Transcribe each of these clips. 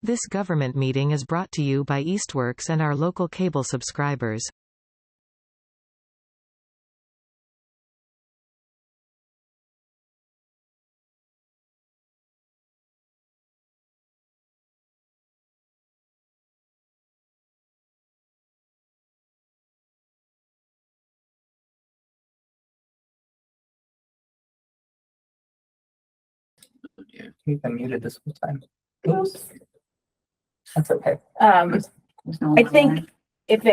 This government meeting is brought to you by Eastworks and our local cable subscribers. You've been muted this whole time. Oops. That's okay. I think if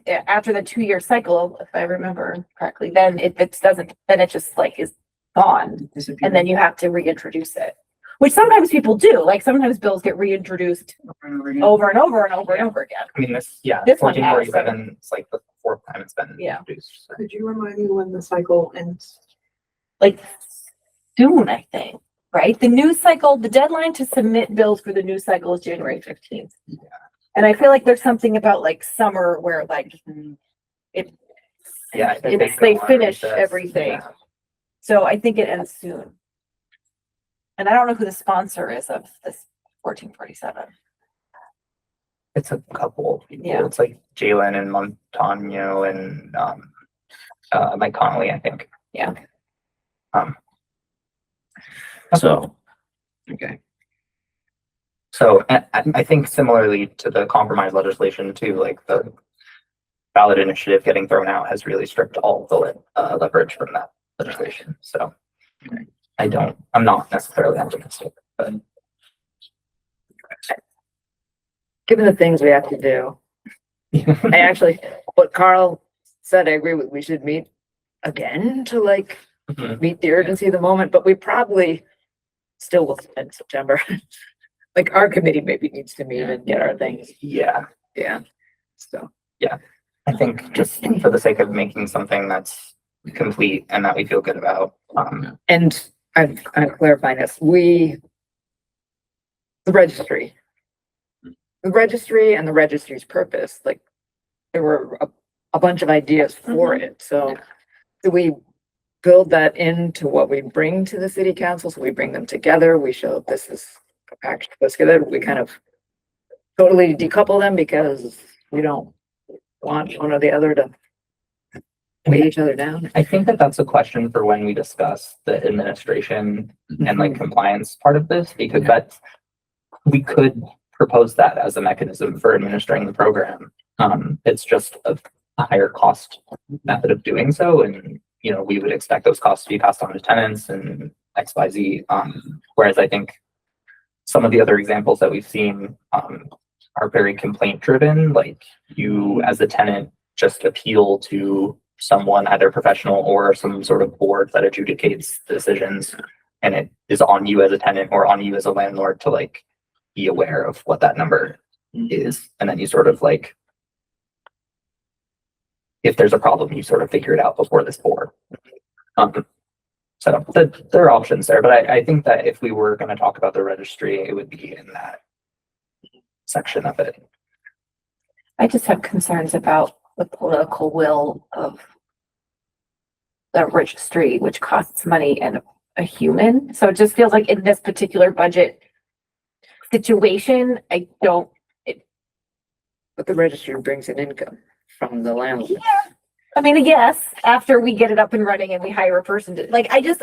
after the 2-year cycle, if I remember correctly, then if it doesn't, then it just like is gone, and then you have to reintroduce it. Which sometimes people do. Like sometimes bills get reintroduced over and over and over and over again. I mean, this one has 1447, it's like the 4th time it's been introduced. So. Could you remind me when the cycle ends? Like soon, I think. Right? The news cycle, the deadline to submit bills for the news cycle is January 15th. Yeah. And I feel like there's something about like summer where like they finish everything. Yeah. So I think it ends soon. And I don't know who the sponsor is of this 1447. It's a couple of people. Yeah. It's like Jalen and Montano and Mike Connolly, I think. Yeah. So, okay. So I think similarly to the compromise legislation too, like the ballot initiative getting thrown out has really stripped all the leverage from that legislation. So I'm not necessarily optimistic, but given the things we have to do, I actually, what Carl said, I agree with. We should meet again to like meet the urgency of the moment, but we probably still will spend September. Like our committee maybe needs to meet and get our things. yeah. So I think just for the sake of making something that's complete and that we feel good about. and I'm clarifying this. The registry and the registry's purpose, like there were a bunch of ideas for it. So do we build that into what we bring to the city council? So we bring them together. We show this is a package. Let's get it. We kind of totally decouple them because we don't want one or the other to weigh each other down. I think that that's a question for when we discuss the administration and like compliance part of this, because we could propose that as a mechanism for administering the program. It's just a higher cost method of doing so, and we would expect those costs to be passed on to tenants and XYZ. Whereas I think some of the other examples that we've seen are very complaint driven. Like you as a tenant just appeal to someone, either professional or some sort of board that adjudicates the decisions, and it is on you as a tenant or on you as a landlord to like be aware of what that number is. And then you sort of like, if there's a problem, you sort of figure it out before this board. So there are options there, but I think that if we were going to talk about the registry, it would be in that section of it. I just have concerns about the political will of the registry, which costs money and a human. So it just feels like in this particular budget situation, But the registry brings in income from the landlord. Yeah. I mean, yes, after we get it up and running and we hire a person to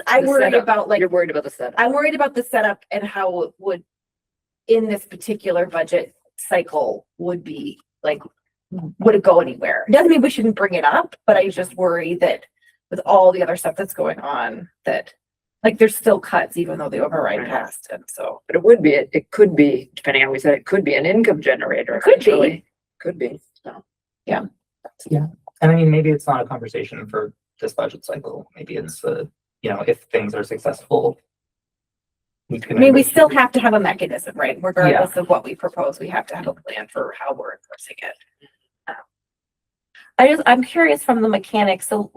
I'm worried about You're worried about the setup. I'm worried about the setup and how it would in this particular budget cycle would be like, would it go anywhere? It doesn't mean we shouldn't bring it up, but I just worry that with all the other stuff that's going on, that like there's still cuts even though the override passed. And so, But it could be, depending on what we said, it could be an income generator. Could be. eventually. Could be. So, yeah. And I mean, maybe it's not a conversation for this budget cycle. Maybe it's if things are successful, we still have to have a mechanism, right? Regardless of what we propose, we have to have a plan for how we're enforcing it. I'm curious from the mechanics. So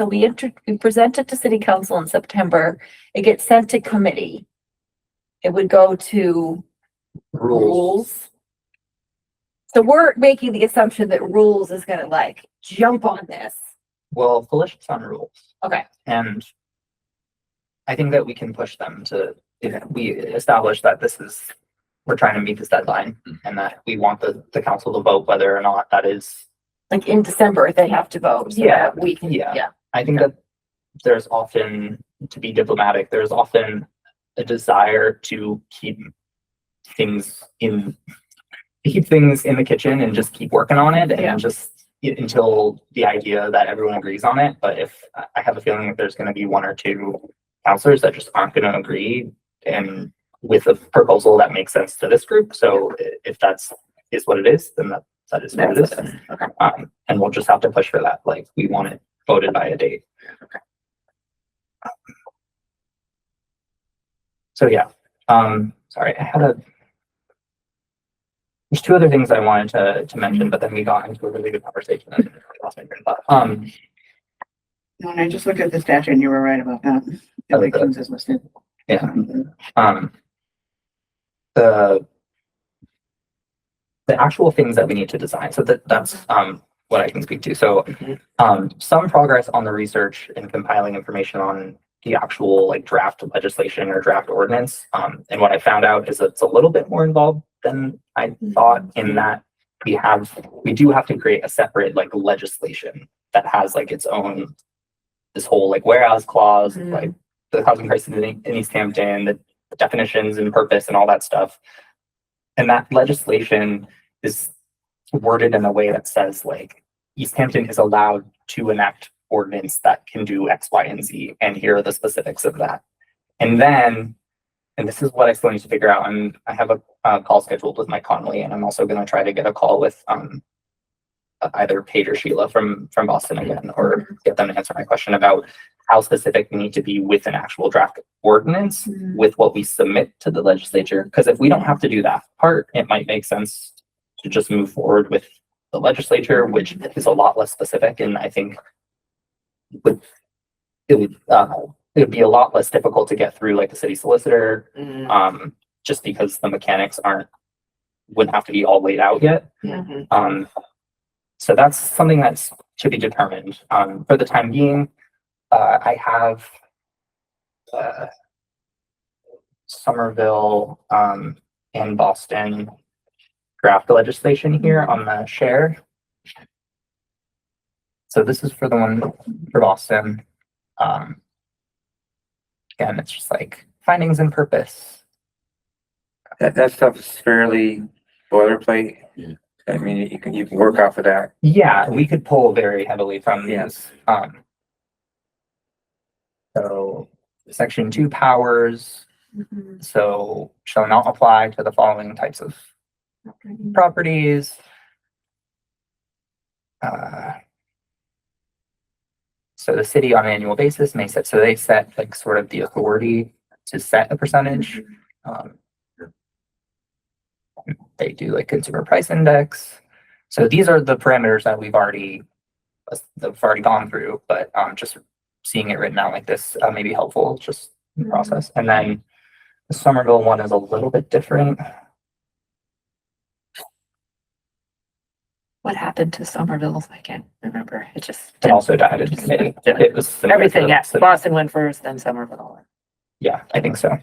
we present it to city council in September. It gets sent to committee. It would go to rules. So we're making the assumption that rules is gonna like jump on this. Well, Felicia's on rules. Okay. And I think that we can push them to, if we establish that this is we're trying to meet this deadline and that we want the council to vote whether or not that is. Like in December, they have to vote. So Yeah, that we can, yeah. yeah. I think that there's often, to be diplomatic, there's often a desire to keep things in the kitchen and just keep working on it Yeah. and just until the idea that everyone agrees on it. But if I have a feeling that there's going to be one or two counselors that just aren't going to agree and with a proposal that makes sense to this group. So if is what it is, then that is what it is. Okay. And we'll just have to push for that. Like we want it voted by a date. Okay. So yeah, sorry, there's two other things I wanted to mention, but then we got into a really good conversation and I lost my train of thought. No, and I just looked at the statute and you were right about that. Elections is listed. Yeah. The actual things that we need to design. So that's what I can speak to. So some progress on the research and compiling information on the actual like draft legislation or draft ordinance. And what I found out is that it's a little bit more involved than I thought, in that we do have to create a separate like legislation that has like its own, this whole like whereas clause, like the housing crisis in Easthampton, the definitions and purpose and all that stuff. And that legislation is worded in a way that says like Easthampton is allowed to enact ordinance that can do X, Y, and Z, and here are the specifics of that. And then, and this is what I still need to figure out, and I have a call scheduled with Mike Connolly, and I'm also going to try to get a call with either Paige or Sheila from Boston again, or get them to answer my question about how specific we need to be with an actual draft ordinance with what we submit to the legislature. Because if we don't have to do that part, it might make sense to just move forward with the legislature, which is a lot less specific, and I think it would be a lot less difficult to get through like the city solicitor, just because the mechanics wouldn't have to be all laid out yet. So that's something that's to be determined. For the time being, I have Somerville and Boston draft legislation here on the share. So this is for the one for Boston. Again, it's just like findings and purpose. That stuff is fairly boilerplate. Yeah. I mean, you can work off of that. Yeah, we could pull very heavily from these. So section 2 powers. So shall not apply to the following types of properties. So the city on an annual basis may set, so they set like sort of the authority to set a percentage. They do like consumer price index. So these are the parameters that we've already gone through, but just seeing it written out like this may be helpful just in the process. And then the Somerville one is a little bit different. What happened to Somerville? I can't remember. It just It also died in committee. It was similar to everything. the- Yes, Boston went first, then Somerville. Yeah, I think so.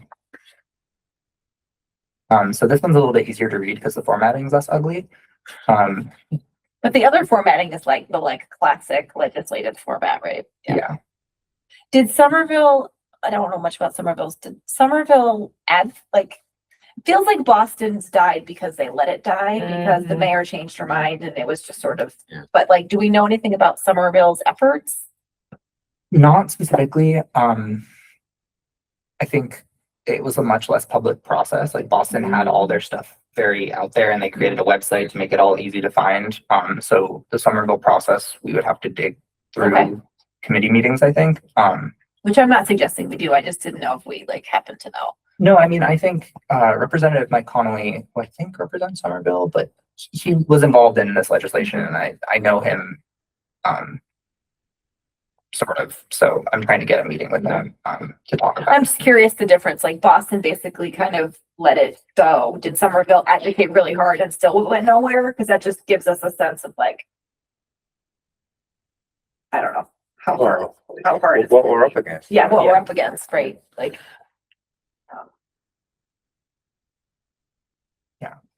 So this one's a little bit easier to read because the formatting is less ugly. But the other formatting is like the classic legislative format, right? Yeah. Did Somerville, I don't know much about Somerville's, did Somerville add, feels like Boston's died because they let it die because the mayor changed her mind and it was just sort of, Yeah. but do we know anything about Somerville's efforts? Not specifically. I think it was a much less public process. Like Boston had all their stuff very out there and they created a website to make it all easy to find. So the Somerville process, we would have to dig through Okay. committee meetings, I think. Which I'm not suggesting we do. I just didn't know if we happen to know. No, I mean, I think Representative Mike Connolly, who I think represents Somerville, but he was involved in this legislation and I know him sort of. So I'm trying to get a meeting with them to talk about. I'm just curious the difference. Boston basically kind of let it go. Did Somerville advocate really hard and still went nowhere? Because that just gives us a sense of I don't know how hard it's What gonna we're be. up against. Yeah, what we're up against, right?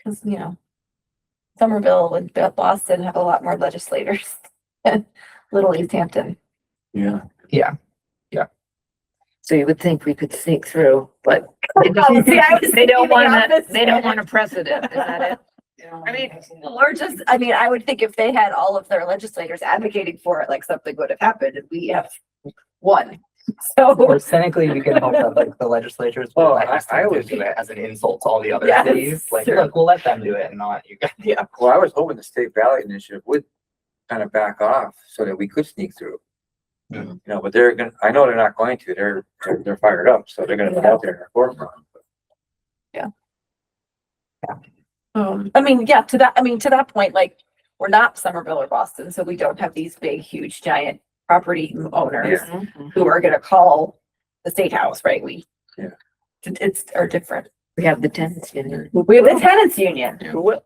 Cause Somerville and Boston have a lot more legislators than Little Easthampton. Yeah. So you would think we could sneak through, but See, I was they don't thinking the want to, opposite. they don't want a precedent, is that it? Or just, I would think if they had all of their legislators advocating for it, like something would have happened and we have one. Or So, cynically, we can hope that like the legislatures Well, will let us I always- do it as an insult to all the other Yes, cities. Like, sure. look, we'll let them do it and not you guys. yeah. Well, I was hoping the state ballot initiative would kind of back off so that we could sneak through. Mhm. But they're gonna, I know they're not going to, they're fired up, so they're gonna put out there in the forefront. To that point, like, we're not Somerville or Boston, so we don't have these big, huge, giant property owners who are gonna call the state house, right? Yeah. It's, are different. We have the tenants union. We have the tenants union Yeah. who will.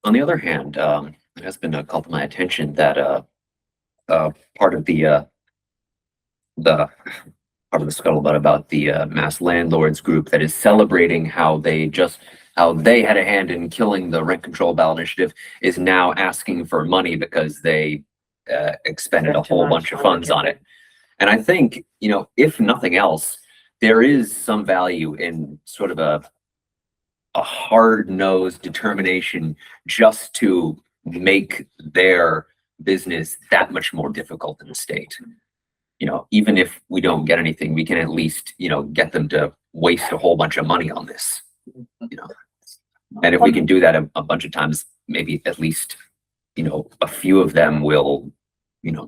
On the other hand, it has been called to my attention that part of the scuttlebutt about the mass landlords group that is celebrating how they had a hand in killing the rent control ballot initiative is now asking for money because they expended a Spent too whole much bunch of money, funds on it. And I think, if nothing else, there is some value in sort of a hard-nosed determination just to make their business that much more difficult in the state. Even if we don't get anything, we can at least, get them to waste a whole bunch of money on this. And if we can do that a bunch of times, maybe at least, a few of them will,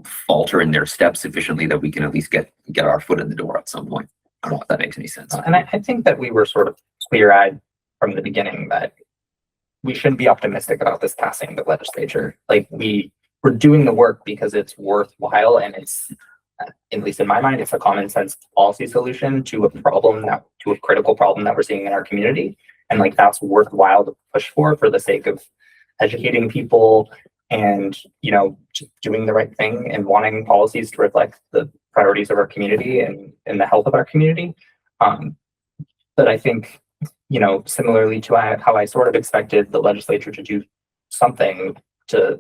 falter in their steps sufficiently that we can at least get our foot in the door at some point. I don't know if that makes any sense. And I think that we were sort of clear-eyed from the beginning that we shouldn't be optimistic about this passing the legislature. Like we're doing the work because it's worthwhile and it's, at least in my mind, it's a common sense policy solution to a critical problem that we're seeing in our community. And like, that's worthwhile to push for the sake of educating people and, just doing the right thing and wanting policies to reflect the priorities of our community and the health of our community. But I think, similarly to how I sort of expected the legislature to do something to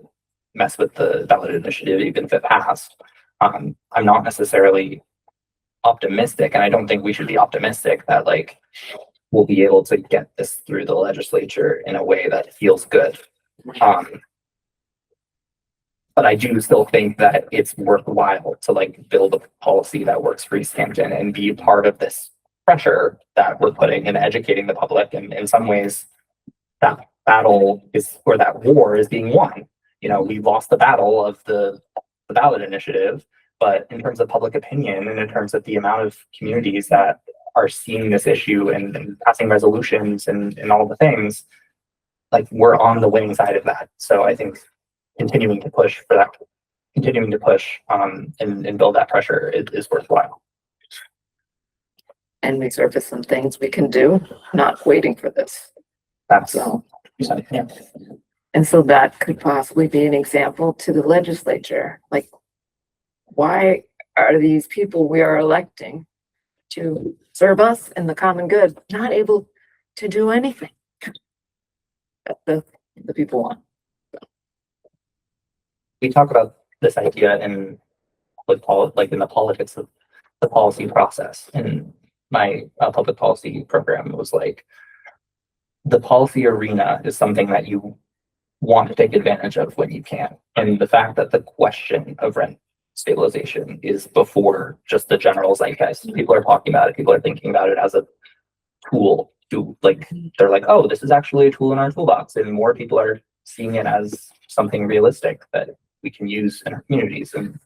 mess with the ballot initiative, even if it passed, I'm not necessarily optimistic, and I don't think we should be optimistic that like we'll be able to get this through the legislature in a way that feels good. But I do still think that it's worthwhile to like build a policy that works for Easthampton and be part of this pressure that we're putting in educating the public. And in some ways, that battle is, or that war is being won. We lost the battle of the ballot initiative, but in terms of public opinion and in terms of the amount of communities that are seeing this issue and passing resolutions and all the things, like we're on the winning side of that. So I think continuing to push and build that pressure is worthwhile. And resurface some things we can do, not waiting for this. That's So, yeah. and so that could possibly be an example to the legislature, like, why are these people we are electing to serve us and the common good not able to do anything that the people want? We talk about this idea in like in the politics of the policy process. And my public policy program was like, the policy arena is something that you want to take advantage of when you can. And the fact that the question of rent stabilization is before just the general zeitgeist. People are talking about it. People are thinking about it as a tool to like, they're like, oh, this is actually a tool in our toolbox. And more people are seeing it as something realistic that we can use in our communities. And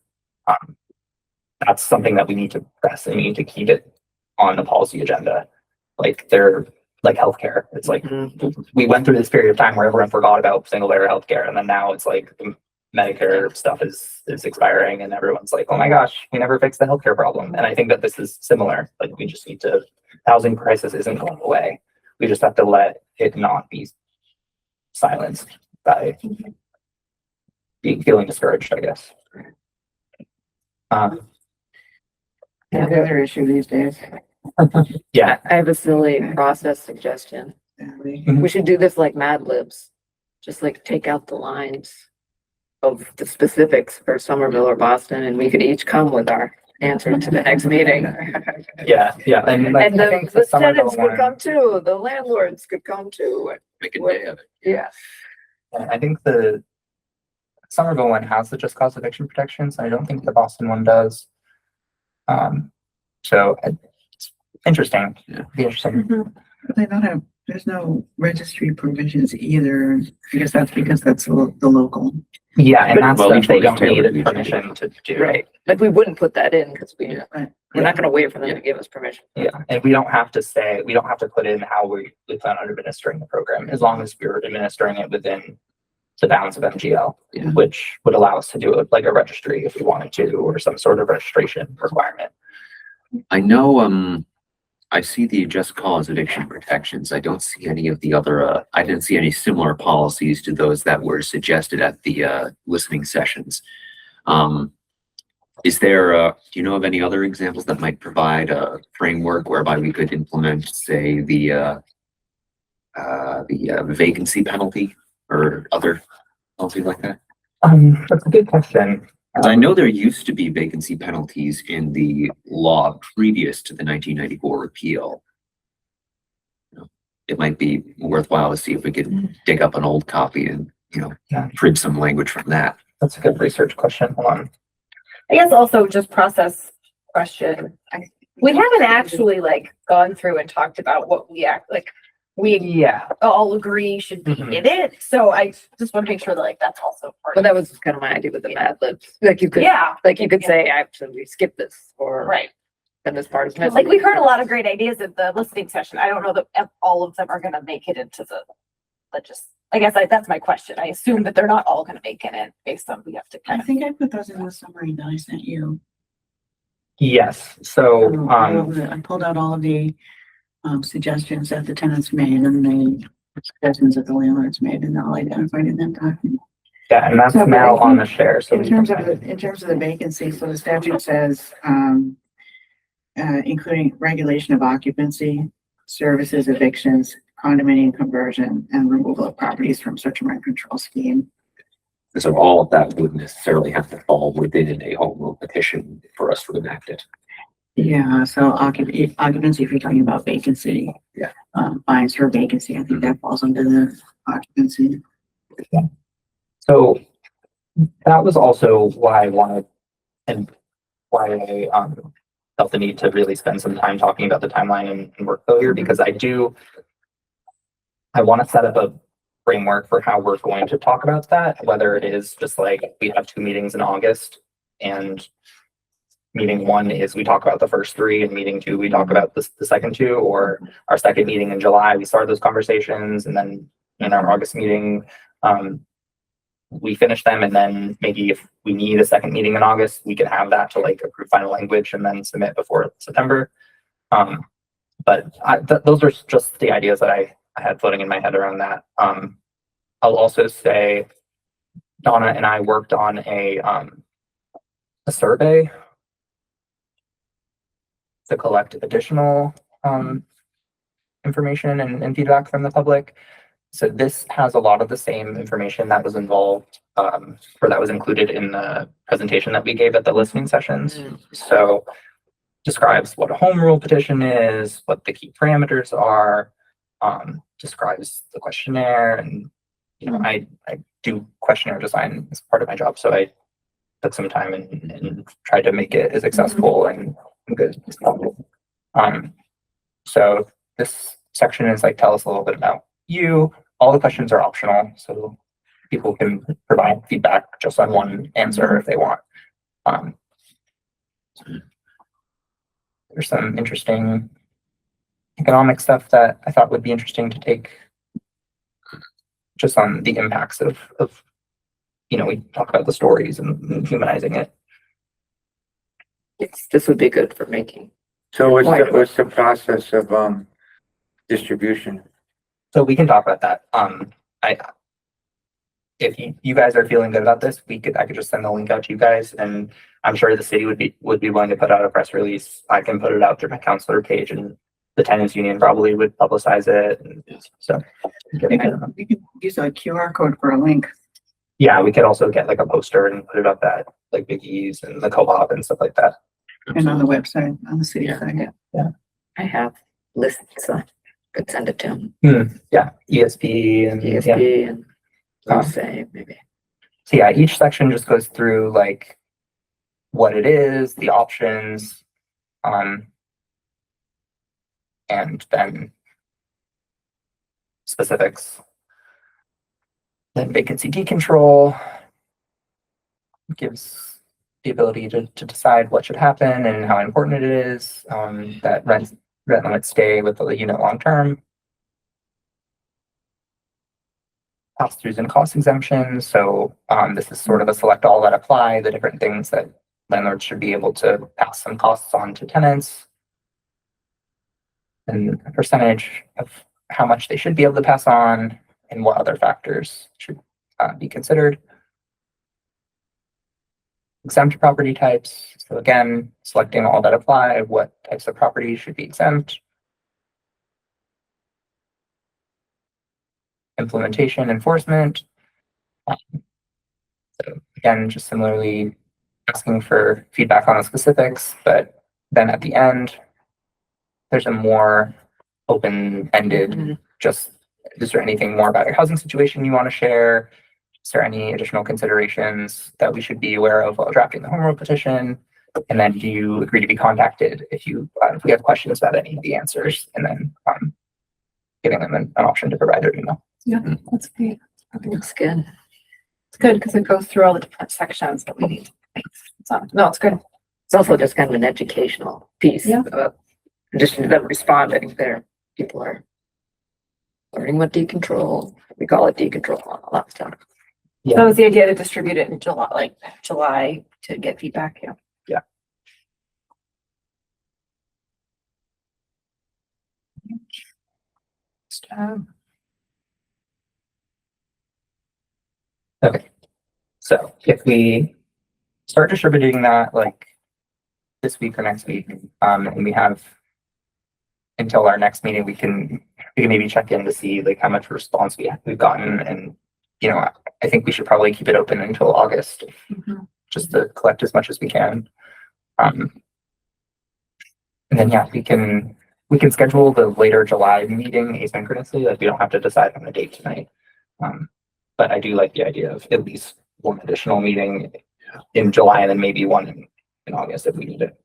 that's something that we need to press and we need to keep it on the policy agenda. Like they're like healthcare. It's like we went through this period of time where everyone forgot about single payer healthcare, and then now it's like the Medicare stuff is expiring, and everyone's like, oh my gosh, we never fixed the healthcare problem. And I think that this is similar. Like we just need to, housing crisis isn't going away. We just have to let it not be silenced by feeling discouraged, I guess. The other issue these days. Yeah. I have a silly process suggestion. Exactly. We should do this like Mad Libs, just like take out the lines of the specifics for Somerville or Boston, and we could each come with our answer to the next meeting. Yeah, and like, And I think the Somerville tenants could one- come too, the landlords could come too. Make a day of it. Yeah. I think the Somerville one has the just cause eviction protections. I don't think the Boston one does. So it's interesting. Yeah. Be interesting. But they don't have, there's no registry provisions either. I guess that's because that's the local. Yeah, and that's Well, that each they one is don't tailored to need each permission to do. Right, like we wouldn't put that in because Right. we're not gonna wait for them Yeah. to give us permission. Yeah, and we don't have to put in how we plan on administering the program, as long as we're administering it within the bounds of MGL, Yeah. which would allow us to do it like a registry if we wanted to, or some sort of registration requirement. I know, I see the just cause eviction protections. I don't see any of the other, I didn't see any similar policies to those that were suggested at the, listening sessions. Is there, do you know of any other examples that might provide a framework whereby we could implement, say, the vacancy penalty or other policy like that? That's a good question. Because I know there used to be vacancy penalties in the law previous to the 1994 repeal. You know, it might be worthwhile to see if we could dig up an old copy and, Yeah. print some language from that. That's a good research question. Hold on. I guess also just process question. We haven't actually like gone through and talked about what we we Yeah, all agree should be Mhm. in it. So I just want to make sure that like that's also part But of that was kind of my idea with the Mad Libs, like you could, Yeah, like you could say, actually, skip this, or right. then this part is missing. Like we heard a lot of great ideas at the listening session. I don't know that all of them are gonna make it into the I guess that's my question. I assume that they're not all gonna make it in based on we have to I kind of. think I put those in the summary that I sent you. yes. So, I pulled out all of the suggestions that the tenants made and the suggestions that the landlords made, and all identified in that document. yeah, and that's So, but now I on the think share. So In we terms of, can- the vacancy, so the statute says, including regulation of occupancy, services, evictions, condominium conversion, and removal of properties from such a rent control scheme. So all of that wouldn't necessarily have to fall within a home rule petition for us to enact it. Yeah, so occupancy, if you're talking about vacancy. Yeah. Fines for vacancy, I think that falls under the occupancy. So that was also why I wanted and why I felt the need to really spend some time talking about the timeline and workflow here, because I want to set up a framework for how we're going to talk about that, whether it is just like we have 2 meetings in August, and meeting 1 is we talk about the first 3, and meeting 2 we talk about the second 2, or our second meeting in July we start those conversations, and then in our August meeting we finish them, and then maybe if we need a second meeting in August, we can have that to like approve final language and then submit before September. But those are just the ideas that I had floating in my head around that. I'll also say Donna and I worked on a survey to collect additional information and feedback from the public. So this has a lot of the same information that was involved, or that was included in the presentation that we gave at the listening sessions. So describes what a home rule petition is, what the key parameters are, describes the questionnaire, and I do questionnaire design as part of my job, so I took some time and tried to make it as accessible and good as possible. So this section is like, tell us a little bit about you. All the questions are optional, so people can provide feedback just on one answer if they want. There's some interesting economic stuff that I thought would be interesting to take just on the impacts of we talk about the stories and humanizing it. This would be good for making. So what's the process of, distribution? So we can talk about that. If you guys are feeling good about this, I could just send the link out to you guys, and I'm sure the city would be willing to put out a press release. I can put it out through my counselor page and the tenants union probably would publicize it. And so, We could use a QR code for a link. yeah, we could also get like a poster and put it up at like Big E's and the co-op and stuff like that. And on the website, on the city Yeah. site. I have lists, so could send it to them. Yeah, ESP and yeah. ESP and Um, say maybe. So yeah, each section just goes through like what it is, the options, and then specifics. Then vacancy decontrol gives the ability to decide what should happen and how important it is, that rent limits stay with the unit long term. Pass-throughs and cost exemptions. So this is sort of a select all that apply, the different things that landlords should be able to pass some costs on to tenants. And a percentage of how much they should be able to pass on and what other factors should be considered. Exempt property types. So again, selecting all that apply, what types of properties should be exempt. Implementation, enforcement. So again, just similarly asking for feedback on the specifics, but then at the end, there's a more open-ended, just, is there anything more about your housing situation you want to share? Is there any additional considerations that we should be aware of while drafting the home rule petition? And then do you agree to be contacted if if we have questions about any of the answers, and then giving them an option to provide their email. Yeah, that's great. Looks good. It's good because it goes through all the different sections that we need. So, no, it's good. It's also just kind of an educational piece. Yeah. In addition to them responding, there, people are learning what decontrol, we call it decontrol, all that stuff. So is the idea to distribute it in July to get feedback? Yeah. Okay, so if we start distributing that like this week or next week, and we have until our next meeting, we can maybe check in to see like how much response we've gotten, and I think we should probably keep it open until August, just to collect as much as we can. And then yeah, we can schedule the later July meeting asynchronously. Like we don't have to decide on a date tonight. But I do like the idea of at least one additional meeting in July and then maybe one in August if we need it.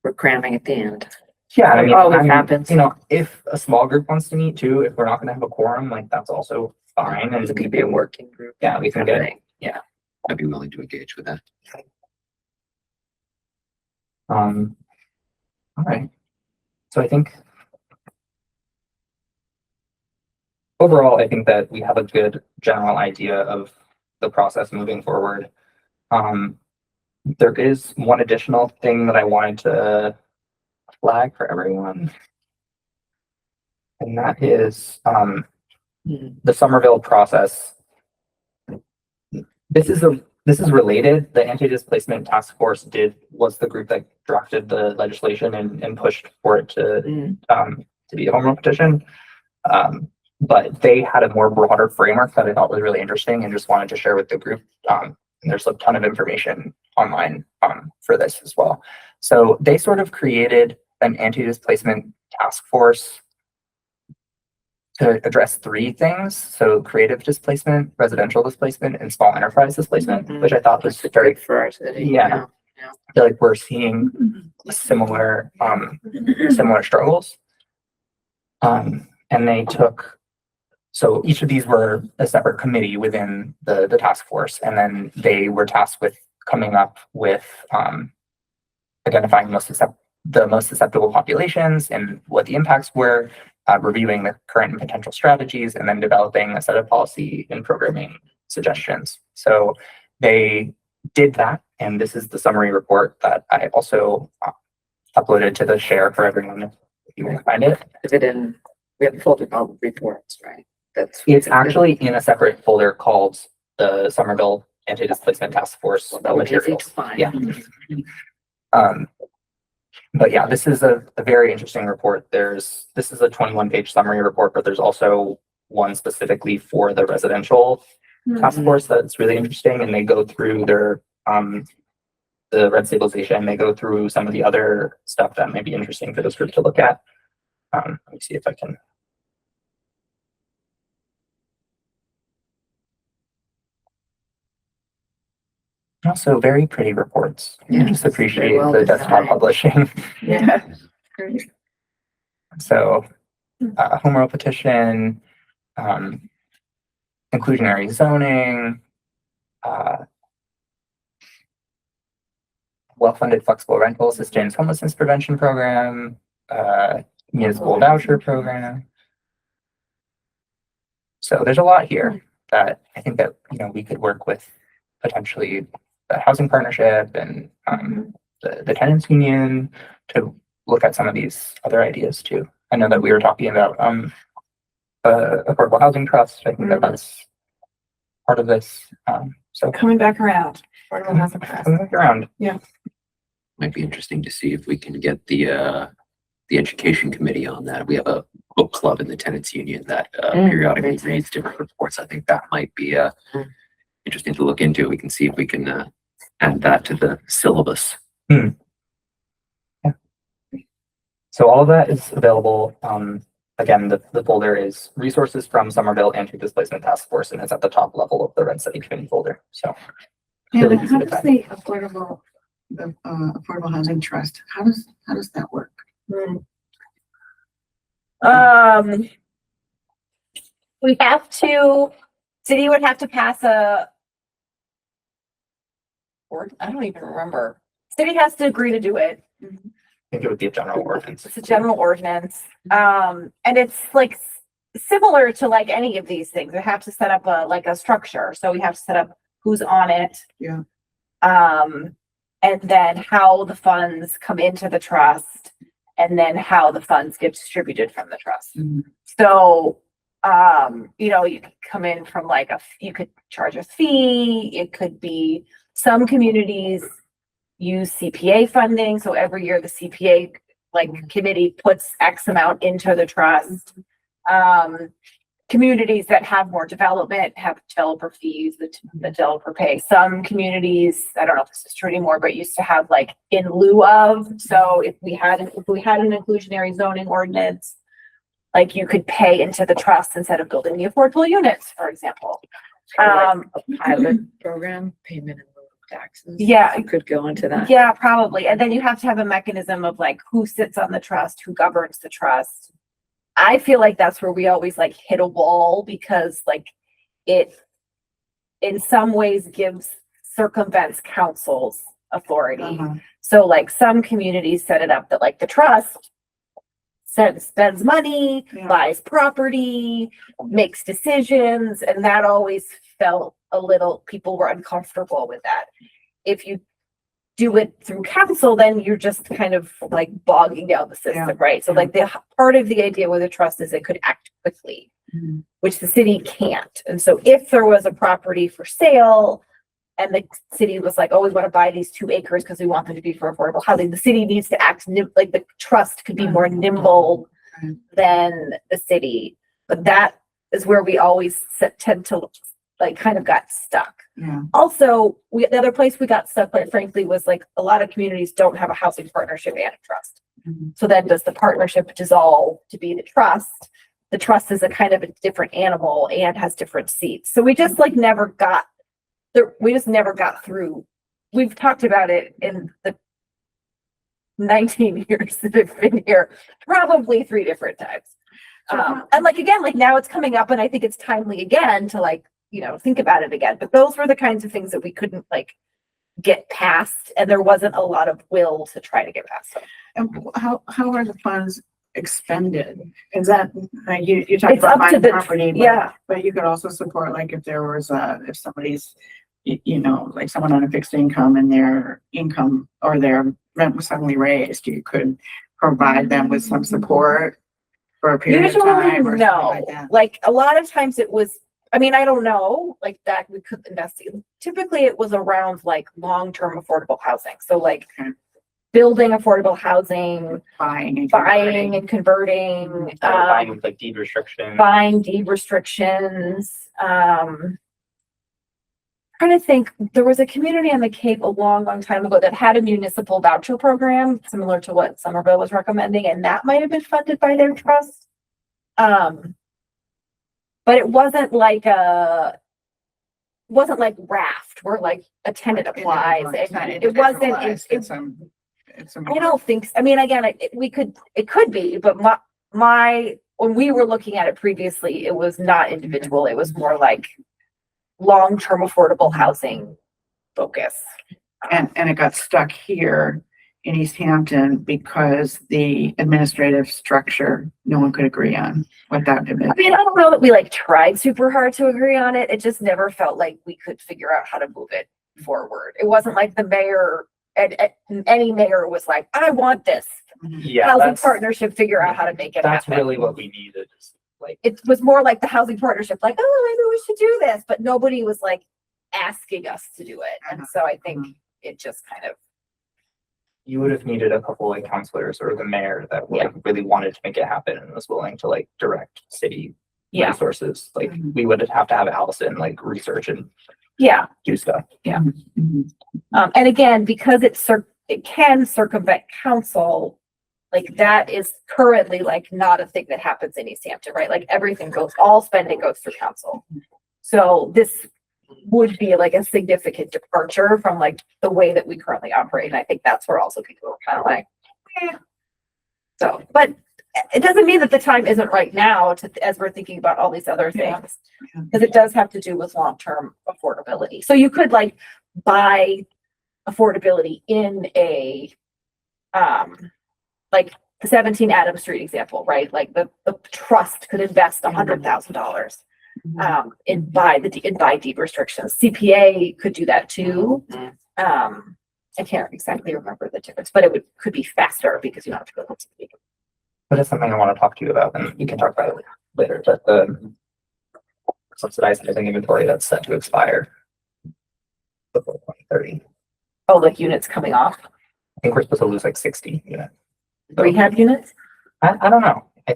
We're cramming at the end. Yeah, It always happens. If a small group wants to meet too, if we're not gonna have a quorum, like that's also fine. And It could be a working group. yeah, we can get, Everything. I'd be willing to engage with that. all right. So I think overall, I think that we have a good general idea of the process moving forward. There is one additional thing that I wanted to flag for everyone. And that is the Somerville process. This is related. The anti-displacement task force was the group that drafted the legislation and pushed for it to be a home rule petition. But they had a more broader framework that I thought was really interesting and just wanted to share with the group. And there's a ton of information online for this as well. So they sort of created an anti-displacement task force to address three things. So creative displacement, residential displacement, and small enterprise displacement, which I thought was very, For our city. Yeah. I feel like we're seeing similar struggles. And they took, so each of these were a separate committee within the task force, and then they were tasked with coming up with identifying the most susceptible populations and what the impacts were, reviewing the current and potential strategies, and then developing a set of policy and programming suggestions. So they did that, and this is the summary report that I also uploaded to the share for everyone if you want to find it. Is it in, we have a folder called reports, right? It's actually in a separate folder called the Somerville Anti-Displacement Task Force That would be easy materials. to find. Yeah. But yeah, this is a very interesting report. This is a 21-page summary report, but there's also one specifically for the residential task force that's really interesting, and they go through their the red stabilization. They go through some of the other stuff that might be interesting for this group to look at. Let me see if I can. Also, very pretty reports. I Yeah, just very appreciate well the desktop designed. publishing. Yeah. Great. So, home rule petition, inclusionary zoning, well-funded flexible rental assistance, homelessness prevention program, municipal voucher program. So there's a lot here that I think that, we could work with potentially the housing partnership and the tenants union to look at some of these other ideas too. I know that we were talking about affordable housing trust. I think that that's part of this. So Coming back around. Affordable housing trust. coming back around. Might be interesting to see if we can get the education committee on that. We have a book club in the tenants union that periodically reads different reports. I think that might be interesting to look into. We can see if we can add that to the syllabus. Yeah. So all of that is available. Again, the folder is resources from Somerville Anti-Displacement Task Force, and it's at the top level of the Red Study Committee folder. So really And easy how to does find. the affordable housing trust, how does that work? We have to, city would have to pass or I don't even remember. City has to agree to do it. I think it would be a general ordinance. It's a general ordinance. And it's like similar to like any of these things. We have to set up a structure. So we have to set up who's on it. Yeah. And then how the funds come into the trust, and then how the funds get distributed from the trust. Mhm. So, you could come in from you could charge a fee. It could be, some communities use CPA funding. So every year the CPA committee puts X amount into the trust. Communities that have more development have developer fees, the developer pay. Some communities, I don't know if this is true anymore, but used to have in lieu of. So if we had an inclusionary zoning ordinance, you could pay into the trust instead of building the affordable units, for example. A pilot program, payment in lieu of taxes. Yeah. It could go into that. Yeah, probably. And then you have to have a mechanism of who sits on the trust, who governs the trust. I feel like that's where we always hit a wall, because it in some ways circumvents council's authority. Uh-huh. So some communities set it up that the trust spends money, Yeah. buys property, makes decisions, and that always felt people were uncomfortable with that. If you do it through council, then you're just kind of bogging down the system, Yeah. right? So Yeah. the part of the idea with a trust is it could act quickly, Mhm. which the city can't. And so if there was a property for sale and the city was oh, we want to buy these 2 acres because we want them to be for affordable housing, the city needs to act the trust could be more nimble Right. than the city. But that is where we always tend to kind of got stuck. Yeah. Also, the other place we got stuck, quite frankly, was a lot of communities don't have a housing partnership and a trust. Mhm. So then does the partnership dissolve to be the trust? The trust is a kind of a different animal and has different seats. So we just never got there. We just never got through. We've talked about it in the 19 years that I've been here, probably 3 different times. And again, now it's coming up, and I think it's timely again to think about it again. But those were the kinds of things that we couldn't get past, and there wasn't a lot of will to try to get past them. And how are the funds expended? Is that, you talked It's about up to buying the- property, yeah. but you could also support, if there was, if somebody's, someone on a fixed income and their income or their rent was suddenly raised, you could provide them with some support for a period of Usually, time or something no. like that. A lot of times it was, I don't know, that we could investigate. Typically, it was around long-term affordable housing. So building affordable housing, Buying and buying and converting, Buying with like deed restriction. buying deed restrictions, trying to think, there was a community on the Cape a long time ago that had a municipal voucher program similar to what Somerville was recommending, and that might have been funded by their trust. But it wasn't like raft where like a tenant applies. It wasn't, I don't think, I mean, again, it could be, but when we were looking at it previously, it was not individual. It was more like long-term affordable housing focus. And it got stuck here in Easthampton because the administrative structure, no one could agree on what that I mean, I don't know that we like tried super hard to agree on it. It just never felt like we could figure out how to move it forward. It wasn't like the mayor and any mayor was like, I want this. Yeah, Housing that's, partnership, figure out how to make it that's happen. really what we needed. Is like, It was more like the housing partnership, like, oh, maybe we should do this, but nobody was like asking us to do it. And so I think it just kind of, you would have needed a couple like counselors or the mayor that like really wanted to make it happen and was willing to like direct city yeah, resources. Like we would have to have Allison like research and yeah. do stuff. Mhm. And again, because it can circumvent council, like that is currently like not a thing that happens in Easthampton, right? Like everything all spending goes through council. So this would be like a significant departure from like the way that we currently operate. And I think that's where also people are kind of like, eh. So, but it doesn't mean that the time isn't right now as we're thinking about all these other things. Because it does have to do with long-term affordability. So you could like buy affordability in a, like the 17 Adams Street example, right? Like the trust could invest $100,000 in buy deed restrictions. CPA could do that too. I can't exactly remember the difference, but could be faster because you don't have to go to CPA. But it's something I want to talk to you about and we can talk about it later. But the subsidized housing inventory that's set to expire before 2030. Oh, like units coming off, I think we're supposed to lose like 60 units. So, rehab units? I don't know. I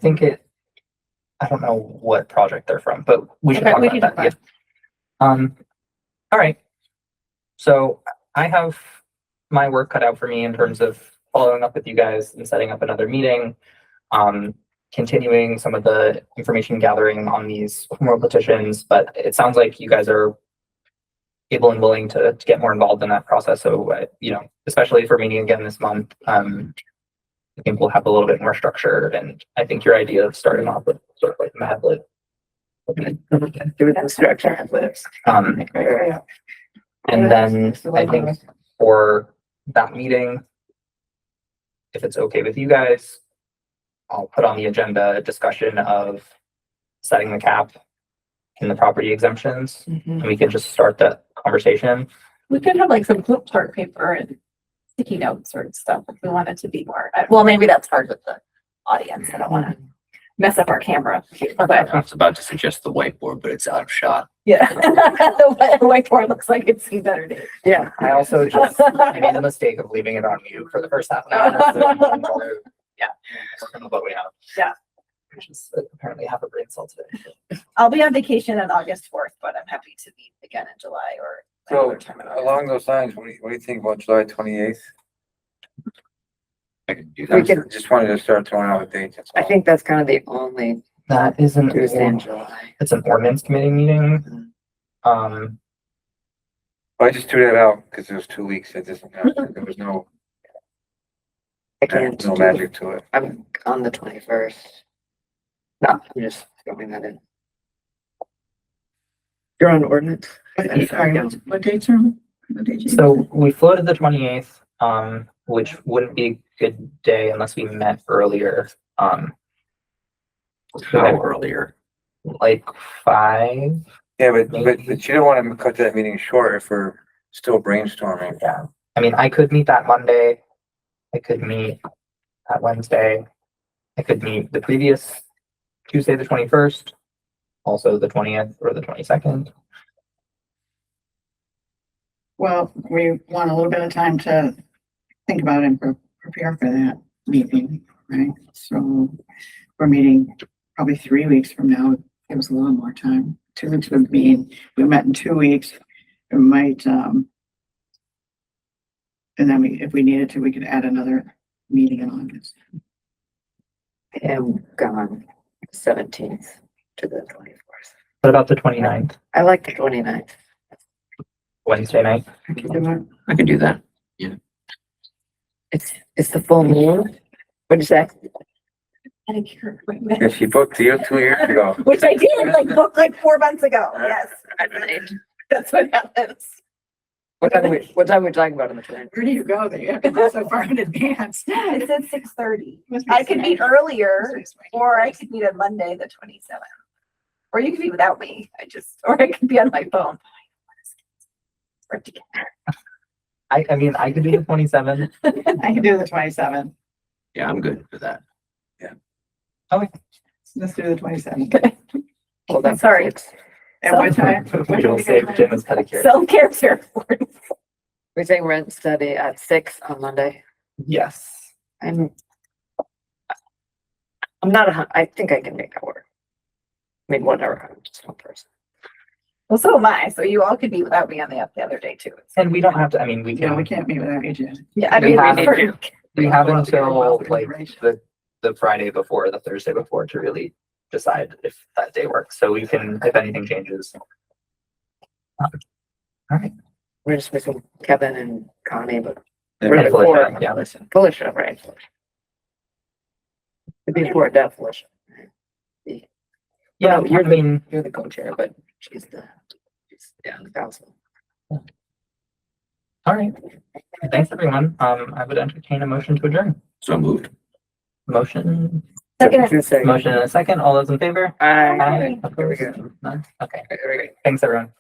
don't know what project they're from, but we should Okay, talk we about can that. Yeah. All right. So I have my work cut out for me in terms of following up with you guys and setting up another meeting. Continuing some of the information gathering on these moral petitions, but it sounds like you guys are able and willing to get more involved in that process. So, especially for meeting again this month, I think we'll have a little bit more structure. And I think your idea of starting off with sort of like Madlit. Do the structure. And then I think for that meeting, if it's okay with you guys, I'll put on the agenda a discussion of setting the cap in the property exemptions, and we can just start that conversation. We could have like some flip chart paper and sticky notes sort of stuff if we wanted to be more, well, maybe that's hard with the audience. I don't want to mess up our camera. But I was about to suggest the whiteboard, but it's out of shot. yeah, the whiteboard looks like it's seen better days. Yeah. I also I made the mistake of leaving it on mute for the first half an hour. So, Yeah. What we have. Yeah. Which is apparently have a brain cell today. I'll be on vacation on August 4th, but I'm happy to meet again in July or So another time in August. along those lines, what do you think about July 28th? I can do We that. can, Just wanted to start throwing out dates. that's I all. think that's kind of the only That isn't, Tuesday in July. it's an ordinance committee meeting. I just threw that out because it was 2 weeks. There was no I can't. no do- magic to it. I'm on the 21st. No, I'm just throwing that in. You're on ordinance. Sorry, what dates are? What dates? So we floated the 28th, which wouldn't be a good day unless we met earlier. How earlier? Like 5. Yeah, but you don't want to cut that meeting short if we're still brainstorming. Yeah. I mean, I could meet that Monday. I could meet that Wednesday. I could meet the previous Tuesday, the 21st, also the 20th or the 22nd. Well, we want a little bit of time to think about it and prepare for that meeting, right? So we're meeting probably 3 weeks from now. Give us a little more time. 2 weeks would mean we met in 2 weeks. It might, and then if we needed to, we could add another meeting in August. I am gone 17th to the 24th. What about the 29th, I like the 29th. Wednesday night? I can do it. I can do that. It's the full moon. What'd you say? Pedicure appointment. If you booked you 2 years ago. Which I did like book like 4 months ago. Yes, that's what happens. What time are we talking about on the 20th? Where do you go there? You have to go so far in advance. It said 6:30. I could meet earlier, or I could meet on Monday, the 27th. Or you could meet without me. Or I could be on my phone. I mean, I could do the 27th. I can do the 27th. Yeah, I'm good for that. Let's do the 27th. Hold on. Sorry. At what time? We'll save Jim's pedicure. Self-care is very important. We're saying rent study at 6 on Monday. Yes. I'm not, I think I can make that work. I mean, whatever, I'm just one person. Well, so am I. So you all could be without me on the other day too. And we don't have to, I mean, we Yeah, we can, can't meet without you, Jen. Yeah, I We mean, have- for- we have Well, until like consideration. the Friday before, the Thursday before to really decide if that day works. So we can, if anything changes. All right. We're just missing Kevin and Connie, but Yeah. we're And the Felicia, four. yeah. Felicia, right? It'd be four deaf, Felicia. Yeah, No, you're I mean, You're the co-chair, but she's the council. all right. Thanks, everyone. I would entertain a motion to adjourn. So moved. Motion, Second. motion and a second. All those in favor? Aye. Opposed? None? Okay. Very good. Thanks, everyone.